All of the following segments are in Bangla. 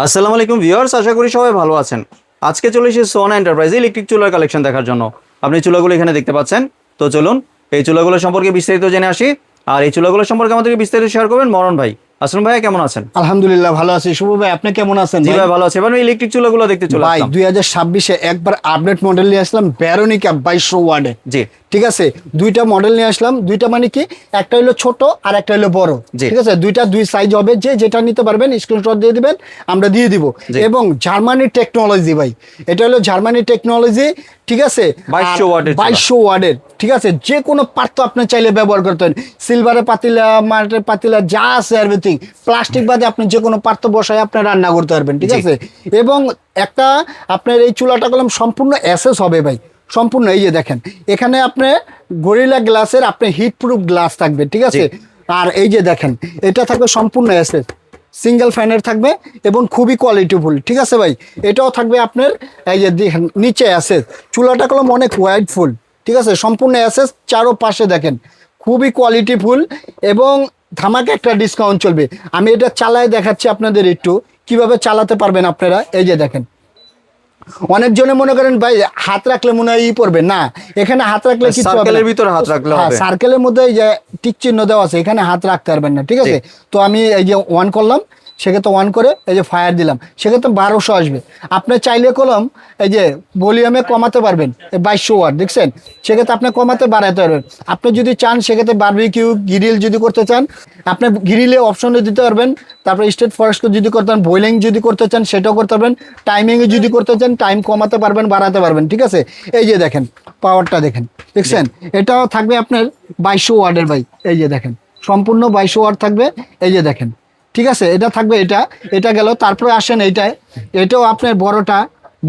আসসালামু আলাইকুম ভিউয়ার্স, আশা করি সবাই ভালো আছেন। আজকে চলে এসেছি সোনা এন্টারপ্রাইজ ইলেকট্রিক চুলার কালেকশন দেখার জন্য। আপনি চুলাগুলো এখানে দেখতে পাচ্ছেন। তো চলুন এই চুলাগুলো সম্পর্কে বিস্তারিত জেনে আসি। আর এই চুলাগুলো সম্পর্কে আমাদেরকে বিস্তারিত শেয়ার করবেন মরণ ভাই। আসলাম ভাই, কেমন আছেন? আলহামদুলিল্লাহ ভালো আছি। শুভ ভাই, আপনি কেমন আছেন? জি ভাই ভালো আছে। এবার আমি ইলেকট্রিক চুলাগুলো দেখতে চলে ভাই আসলাম। 2026-এ একবার আপডেট মডেল নিয়ে আসলাম, ভেরোনিকা 2200 ওয়ার্ডে। জি ঠিক আছে, দুইটা মডেল নিয়ে আসলাম। দুইটা মানে কি, একটা হলো ছোট আর একটা হলো বড়। জি। ঠিক আছে, দুই সাইজ হবে। যে যেটা নিতে পারবেন স্ক্রিনশট দিয়ে দিবেন, আমরা দিয়ে দিব। জি। এবং জার্মানি টেকনোলজি ভাই, এটা হলো জার্মানি টেকনোলজি। ঠিক আছে, 2200 ওয়াটের চুলা। 2200 ওয়ার্ডের। ঠিক আছে, যে কোনো পাত্র আপনি চাইলে ব্যবহার করতে পারেন। সিলভারের পাতিলা, মাটির পাতিলা, যা আছে এভরিথিং। প্লাস্টিক বাদে আপনি যে কোনো পাত্র বসায় আপনি রান্না করতে পারবেন। ঠিক জি। আছে, এবং একটা আপনার এই চুলাটা করলাম সম্পূর্ণ এসএস হবে ভাই, সম্পূর্ণ। এই যে দেখেন, এখানে আপনি গরিলা গ্লাসের আপনি হিট প্রুফ গ্লাস থাকবে। ঠিক আছে, আর এই যে দেখেন, এটা থাকবে সম্পূর্ণ এসএস, সিঙ্গেল ফ্যানের থাকবে এবং খুবই কোয়ালিটিফুল। ঠিক আছে ভাই, এটাও থাকবে আপনার এই যে দেখেন নিচে এসএস। চুলাটা করলাম অনেক ওয়াইডফুল। ঠিক আছে, সম্পূর্ণ এসএস, চারো পাশে দেখেন খুবই কোয়ালিটিফুল এবং ধামাকা একটা ডিসকাউন্ট চলবে। আমি এটা চালায় দেখাচ্ছি আপনাদের একটু কিভাবে চালাতে পারবেন আপনারা। এই যে দেখেন, অনেকজনে মনে করেন ভাই হাত রাখলে মনে হয় পড়বে না, এখানে হাত রাখলে কিছু হবে না। সার্কেলের ভিতরে হাত রাখলে হ্যাঁ, হবে। সার্কেলের মধ্যে এই যে টিক চিহ্ন দেওয়া আছে, এখানে হাত রাখতে পারবেন না। ঠিক আছে, তো আমি এই যে অন করলাম, সেক্ষেত্রে অন করে এই যে ফায়ার দিলাম, সেক্ষেত্রে 1200 আসবে। আপনি চাইলে কলম এই যে ভলিউমে কমাতে পারবেন, 2200 ওয়াট দেখছেন, সেক্ষেত্রে আপনি কমাতে বাড়াতে পারবেন। আপনি যদি চান সেক্ষেত্রে বারবিকিউ গ্রিল যদি করতে চান, আপনি গ্রিলে অপশনে দিতে পারবেন। তারপরে স্টেট ফরেস্ট যদি করতে চান, বয়লিং যদি করতে চান সেটাও করতে পারবেন। টাইমিংয়ে যদি করতে চান টাইম কমাতে পারবেন, বাড়াতে পারবেন। ঠিক আছে, এই যে দেখেন পাওয়ারটা দেখেন, দেখছেন, এটাও থাকবে আপনার 2200 ওয়াটের ভাই। এই যে দেখেন সম্পূর্ণ 2200 ওয়াট থাকবে। এই যে দেখেন, ঠিক আছে, এটা থাকবে। এটা গেল। তারপরে আসেন এইটায়, এটাও আপনার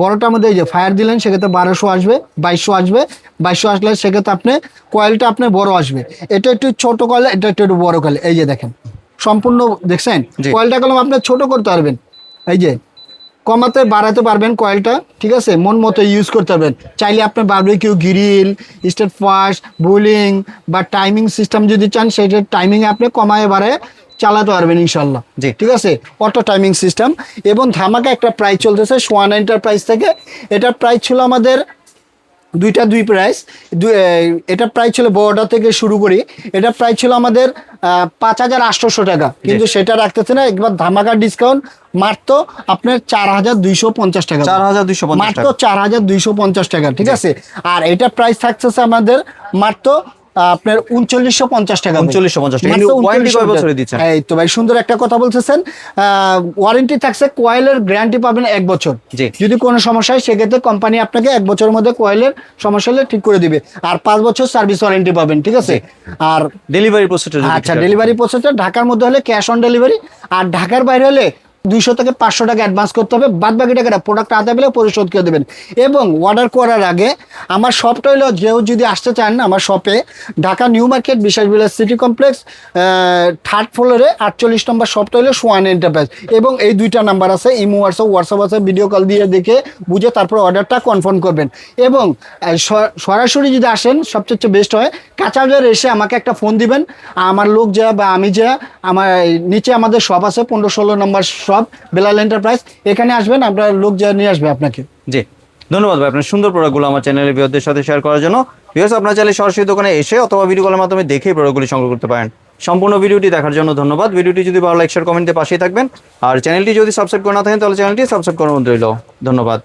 বড়টার মধ্যে এই যে ফায়ার দিলেন, সেক্ষেত্রে 1200 আসবে, 2200 আসবে। 2200 আসলে সেক্ষেত্রে আপনি কয়েলটা আপনার বড় আসবে। এটা একটু ছোট কয়েল, এটা একটু বড় কয়েল। এই যে দেখেন সম্পূর্ণ দেখছেন, জি। কয়েলটা কলম আপনি ছোট করতে পারবেন, এই যে কমাতে বাড়াতে পারবেন কয়েলটা। ঠিক আছে, মন মতো ইউজ করতে পারবেন। চাইলে আপনার barbecue grill, state fast, bowling বা টাইমিং সিস্টেম যদি চান, সেটা টাইমিংয়ে আপনি কমায় বাড়ায় চালাতে পারবেন ইনশাল্লাহ। জি। ঠিক আছে, অটো টাইমিং সিস্টেম। এবং ধামাকা একটা প্রাইস চলতেছে সোয়ান এন্টারপ্রাইজ থেকে। এটার প্রাইস ছিল আমাদের দুই প্রাইস। এটা প্রাইস ছিল বড়টা থেকে শুরু করি, এটা প্রাইস ছিল আমাদের 5800 টাকা, কিন্তু সেটা রাখতেছে না, একবার ধামাকা ডিসকাউন্ট মাত্র আপনার 4250 টাকা। 4250 মাত্র 4250 টাকা। ঠিক আছে, আর এটা প্রাইস থাকতেছে আমাদের মাত্র আপনার 3950 টাকা। 3950 টাকা। মাত্র ওয়ারেন্টি কয় 3950 বছরে দিচ্ছেন? এই তো ভাই সুন্দর একটা কথা বলতেছেন। ওয়ারেন্টি থাকছে, কয়েলের গ্যারান্টি পাবেন 1 বছর। জি। যদি কোনো সমস্যা হয় সেক্ষেত্রে কোম্পানি আপনাকে 1 বছরের মধ্যে কয়েলের সমস্যা হলে ঠিক করে দিবে, আর 5 বছর সার্ভিস ওয়ারেন্টি পাবেন। ঠিক আছে, আর ডেলিভারি প্রসেসটা আচ্ছা, ডেলিভারি প্রসেসটা ঢাকার মধ্যে হলে ক্যাশ অন ডেলিভারি, আর ঢাকার বাইরে হলে 200 থেকে 500 টাকা অ্যাডভান্স করতে হবে, বাদ বাকি টাকাটা প্রোডাক্ট হাতে পেলে পরিশোধ করে দেবেন। এবং অর্ডার করার আগে আমার শপটা হলো, কেউ যদি আসতে চান আমার শপে, ঢাকা নিউ মার্কেট বিশাল বিলাস সিটি কমপ্লেক্স 3rd ফ্লোরে 48 নম্বর শপটা হলো সোয়ান এন্টারপ্রাইজ। এবং এই দুইটা নাম্বার আছে, ইমো হোয়াটসঅ্যাপ আছে, ভিডিও কল দিয়ে দেখে বুঝে তারপর অর্ডারটা কনফার্ম করবেন। এবং সরাসরি যদি আসেন সবচেয়ে বেস্ট হয়, কাঁচাবাজার এসে আমাকে একটা ফোন দিবেন, আমার লোক যা বা আমি যা, আমার নিচে আমাদের শপ আছে 15-16 নম্বর শপ বেলাল এন্টারপ্রাইজ, এখানে আসবেন, আপনার লোক যা নিয়ে আসবে আপনাকে। জি, ধন্যবাদ ভাই আপনার সুন্দর প্রোডাক্টগুলো আমার চ্যানেলের ভিউয়ারদের সাথে শেয়ার করার জন্য। ভিউয়ার্স, আপনারা চাইলে সরাসরি দোকানে এসে অথবা ভিডিও কলের মাধ্যমে দেখেই প্রোডাক্টগুলি সংগ্রহ করতে পারেন। সম্পূর্ণ ভিডিওটি দেখার জন্য ধন্যবাদ। ভিডিওটি যদি ভালো লাইক শেয়ার কমেন্টে পাশেই থাকবেন, আর চ্যানেলটি যদি সাবস্ক্রাইব করে না থাকেন তাহলে চ্যানেলটি সাবস্ক্রাইব করার মধ্যে রইল। ধন্যবাদ।